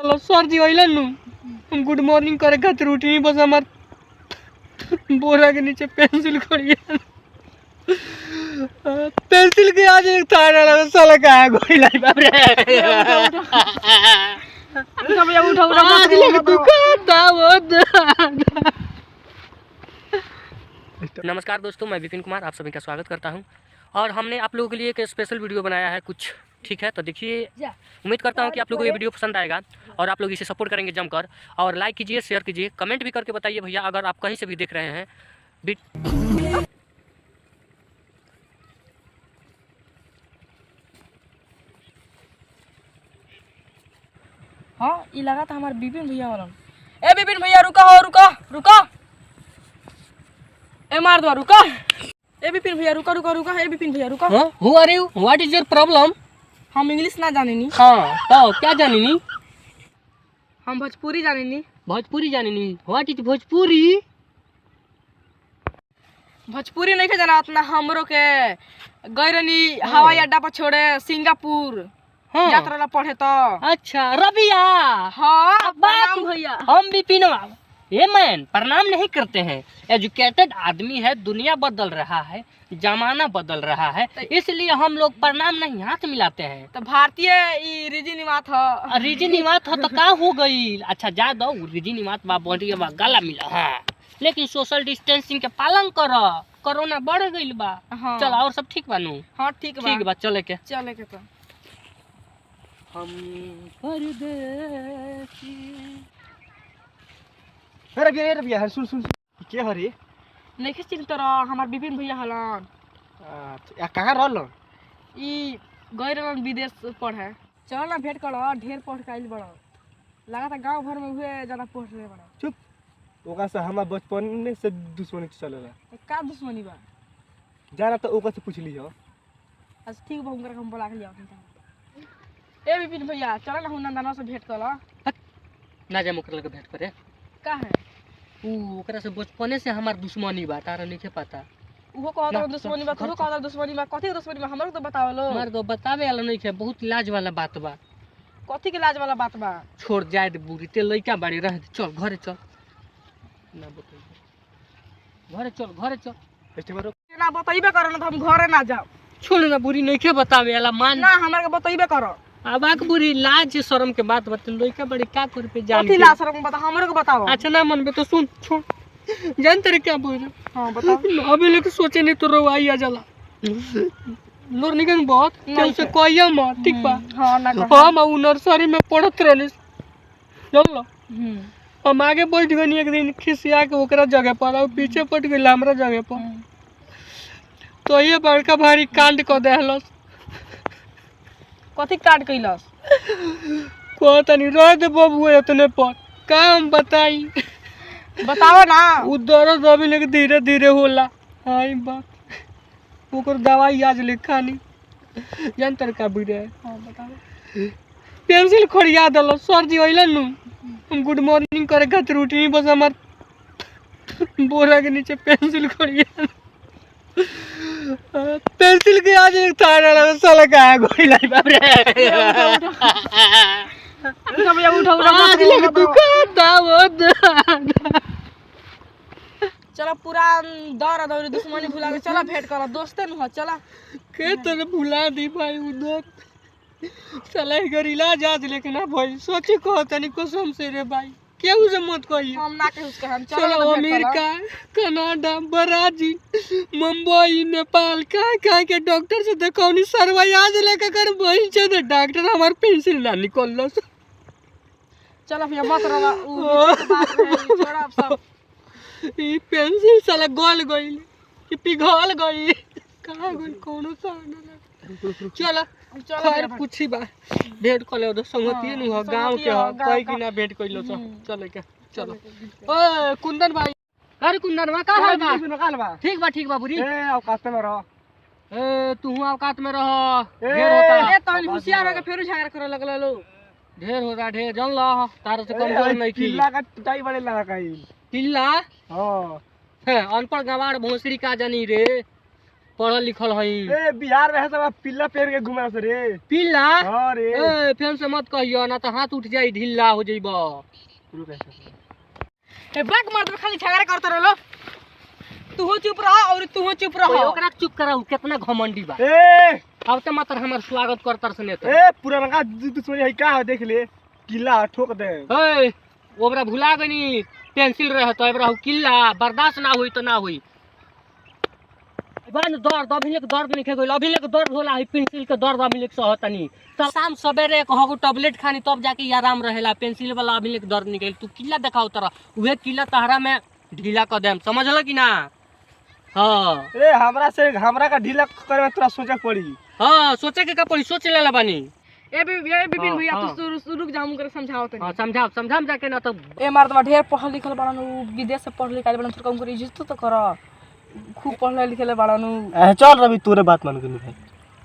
दलो सर जी होइला नु हम गुड मॉर्निंग करे खातिर उठी बस हमार बोरा के नीचे पेंसिल खड़ी है। पेंसिल के आज एक थाना लगा साला कहां गोइला बाप रे। उठा भैया उठा उठा आज लग दुकान दावत। नमस्कार दोस्तों, मैं विपिन कुमार आप सभी का स्वागत करता हूं और हमने आप लोगों के लिए एक स्पेशल वीडियो बनाया है कुछ, ठीक है? तो देखिए, उम्मीद करता हूं कि आप लोगों को ये वीडियो पसंद आएगा और आप लोग इसे सपोर्ट करेंगे जमकर। और लाइक कीजिए, शेयर कीजिए, कमेंट भी करके बताइए भैया अगर आप कहीं से भी देख रहे हैं। हाँ ये लगा था हमारे विपिन भैया वाला। ए विपिन भैया रुका हो, रुका रुका, ए मार दो रुका। ए विपिन भैया रुका रुका रुका, ए विपिन भैया रुका। Who are you, what is your problem? हम इंग्लिश ना जाने नी। हाँ तो क्या जानी नी? हम भोजपुरी जाने नी। भोजपुरी जानी नी? What is Bhojpuri? भोजपुरी नहीं के जाना अपना हमरो के गैरनी हवाई अड्डा पर छोड़े सिंगापुर यात्रा ला पढ़े तो। अच्छा रबिया। हाँ प्रणाम भैया। हम विपिनवा। ये मैन प्रणाम नहीं करते हैं, एजुकेटेड आदमी है, दुनिया बदल रहा है, जमाना बदल रहा है, इसलिए हम लोग प्रणाम नहीं हाथ मिलाते हैं। तो भारतीय रिजी निवात है। रिजी निवात है तो का हो गई? अच्छा जा दो रिजी निवात बा बॉडी बा गला मिला है, लेकिन सोशल डिस्टेंसिंग के पालन करो, कोरोना बढ़ गई बा। हाँ। चल और सब ठीक बानू? हाँ ठीक बा। ठीक बा चले के तो हम परदेसी। अरे भैया सुन सुन के हरी नहीं चिंता तोरा हमार विपिन भैया हलन। अच्छा कहाँ रहलो? ई गैरन विदेश पढ़े। चलो ना भेंट करो, ढेर पढ़ के आइल बड़ा। लगा था गांव भर में हुए ज्यादा पढ़ रहे बड़ा। चुप। ओका से हमार बचपन से दुश्मनी चलेला। का दुश्मनी बा? जाना तो ओका से पूछ लियो। अच्छा ठीक बा, उनकर हम बुला के लिया। ए विपिन भैया चलो ना नंदना से भेंट करो। ना जा मुकर लगे भेंट करे। का है ओकरा से बचपने से हमार दुश्मनी बा, तारा नहीं के पता। उहो कहता दुश्मनी बा, तू कहता दुश्मनी बा। कथी के दुश्मनी बा हमरो तो बताओ लो। हमार तो बतावे वाला नहीं के, बहुत लाज वाला बात बा। कथी के लाज वाला बात बा? छोड़ जाए दे बुरी, ते लइका बाड़ी रह दे, चल घरे चल। ना बताइए घरे चल, घरे चल। कस्टमर ना बताइबे करो ना तो हम घरे ना जाओ। छोड़ ना बुरी नहीं के बतावे वाला मान ना हमरा के बताइबे करो। अब आक बुरी लाज शर्म के बात बता, लइका बड़ी का कर पे जान कथी लाज शर्म बता, हमरो के बताओ। अच्छा ना मन में तो सुन छोड़। जान तेरे क्या बोल रहे? हां बताओ। अभी लेके सोचे नहीं तो रवाई आ जाला। लोर निकन बहुत चल से कोइया मत, ठीक बा? हां ना हम उ नर्सरी में पढ़त रहनी, चल लो। हम आगे बैठ गनी एक दिन खिसिया के ओकरा जगह पर, और पीछे पट गई हमरा जगह पर। तो ये बड़का भारी कांड कर देहलस। कथी काट कइलस? को तनी रह दे बबुआ इतने पर का हम बताई? बताओ ना। उ दर्द अभी लेके धीरे धीरे होला। हां ई बात ओकर दवाई आज लिखा नहीं जान तर का बुझे। हां बताओ। पेंसिल खड़िया दलो सर जी होइला नु हम गुड मॉर्निंग करे खातिर उठी बस हमार बोरा के नीचे पेंसिल खड़िया। पेंसिल के आज एक थाना लगा साला कहां गोइला बाप रे। उठा भैया उठा उठा। आज लग दुकान दावत। चलो पूरा दौड़ दौड़ी दुश्मनी भुला के चला भेंट करो, दोस्ते न हो चला। के तने भुला दी भाई उ दोस्त साला एकर इलाज आज लेकिन ना भाई सोची कहो तनी कसम से रे भाई, केहू से मत कहिए। हम ना के उसके हम चलो America, Canada, Brazil, Mumbai, Nepal कहाँ के डॉक्टर से देखौनी सरवा आज लेके कर वही से डॉक्टर हमार पेंसिल ना निकललो। चलो भैया मत रोवा, उ बात है छोड़ा अब सब। ई पेंसिल साला गल गई कि पिघल गई कहाँ गई कोनो सा ना। चलो खैर पूछी बा भेंट कर ले, संगतिए नु हो, गांव के हो, कोई की ना भेंट कइलो तो चले के। चलो ओए कुंदन भाई। अरे कुंदन बा का हाल बा? ठीक बा बुरी। ए औकात में रहो। ए तू औकात में रह, ढेर होता। ए तनी होशियार हो के फेरू झगड़ा करे लगल लो। ढेर होता ढेर जान ला, तारे से कमजोर नहीं की। किला का टाई बड़े लगा कहीं। किल्ला हां है अनपढ़ गवार भोसड़ी का जानी रे। पढ़ल लिखल हई। ए बिहार में है सब पिल्ला पहन के घुमा से रे। पीला अरे ए फेन से मत कहियो ना तो हाथ उठ जाई ढीला हो जाइबो। ए बैक मार दे खाली झगड़ा करते रहलो। तू चुप रह और तू चुप रह। ओकरा चुप कराऊ कितना घमंडी बा। ए अब ते मात्र हमर स्वागत करतर सने त। ए पुराना दुश्मनी है का देख ले किला ठोक दे। ए ओकरा भुला गनी पेंसिल रह तो एबरा किल्ला बर्दाश्त ना होई तो ना होई। बान दर्द अभी लेक दर्द नहीं खेगोल अभी लेक दर्द होला है पेंसिल के दर्द अभी लेक सहतनी। तो शाम सवेरे कहगो टैबलेट खानी तब जाके ये आराम रहेला पेंसिल वाला अभी लेक दर्द निकल। तू किल्ला देखाओ तरह उहे किल्ला तहरा में ढीला कर देम समझल कि ना। हां ए हमरा का ढीला करे में तोरा सोचे पड़ी। हां सोचे के का पड़ी सोच लेला बानी। ए बिपिन भैया तू रुक जा हम करे समझाओ तनी। हां समझाम जाके ना तो ए मर्दवा ढेर पढ़ल लिखल बाड़न विदेश से पढ़ लिख आइल बाड़न थोड़ा उनकर इज्जत तो कर। खूब पढ़ले लिखले बाड़न। चल रवि तोरे बात मान के भाई।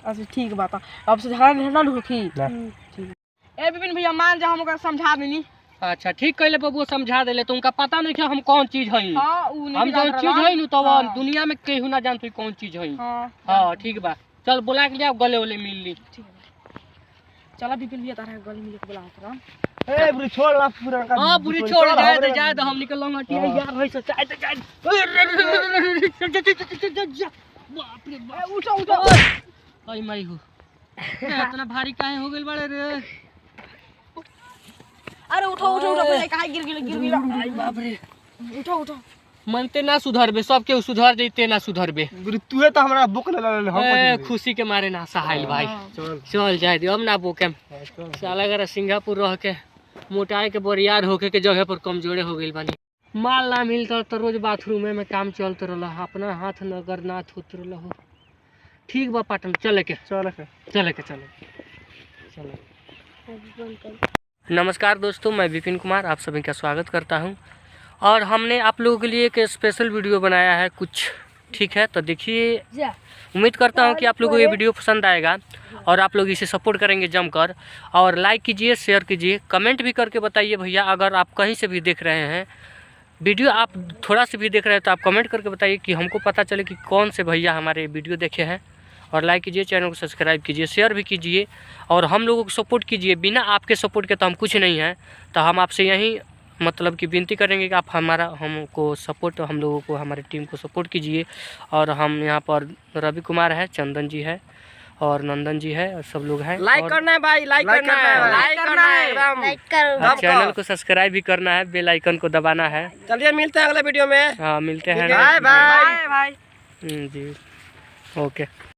अच्छा ठीक बात अब से झगड़ा नहीं ना ढुकी। ठीक ए बिपिन भैया मान जा हम ओकरा समझा देनी। अच्छा ठीक कहले बबुआ समझा देले तुमका पता नहीं है हम कौन चीज हई। हां उ नहीं हम जो चीज हई नु तब हाँ। दुनिया में केहू ना जानत कौन चीज हई। हां हां ठीक बा चल बुला के जाओ गले वाले मिल ली। ठीक है चला बिपिन भैया तारा गली मिल के बुला रहा। ए बुरी छोड़ ला पुराना का। हां बुरी छोड़ जाए दे हम निकल लंगा टिया यार होई से चाय दे चाय। बाप रे बाप उठो आई माई हो इतना भारी काहे हो गेल बड़े रे। अरे उठो काहे गिर गेल आई बाप रे उठो मनते ना सुधरबे सबके सुधर जइते ना सुधरबे। बुरी तूहे तो हमरा बोक ले हम ए खुशी के मारे ना सहाइल भाई। चल जाए दे अब ना बोके साला अगर सिंगापुर रह के मोटाए के बरियार होके के जगह पर कमजोरे हो गइल बानी। माल ना मिलता तो रोज बाथरूम में काम चलत रहल अपना हाथ नगर नाथ होत रहल हो। ठीक बा पाटन चले के चले। नमस्कार दोस्तों मैं विपिन कुमार आप सभी का स्वागत करता हूं और हमने आप लोगों के लिए एक स्पेशल वीडियो बनाया है कुछ। ठीक है तो देखिए उम्मीद करता हूं कि आप लोगों को ये वीडियो पसंद आएगा और आप लोग इसे सपोर्ट करेंगे जमकर। और लाइक कीजिए शेयर कीजिए कमेंट भी करके बताइए भैया अगर आप कहीं से भी देख रहे हैं वीडियो आप थोड़ा से भी देख रहे हैं तो आप कमेंट करके बताइए कि हमको पता चले कि कौन से भैया हमारे वीडियो देखे हैं। और लाइक कीजिए चैनल को सब्सक्राइब कीजिए शेयर भी कीजिए और हम लोगों को सपोर्ट कीजिए। बिना आपके सपोर्ट के तो हम कुछ नहीं हैं। तो हम आपसे यही मतलब कि विनती करेंगे कि आप हमको सपोर्ट हम लोगों को हमारी टीम को सपोर्ट कीजिए। और हम यहाँ पर रवि कुमार है चंदन जी है और नंदन जी है और सब लोग हैं। लाइक करना है भाई लाइक करना है एकदम लाइक करो। चैनल को सब्सक्राइब भी करना है बेल आइकन को दबाना है। चलिए मिलते हैं अगले वीडियो में। हाँ मिलते हैं बाय बाय जी ओके।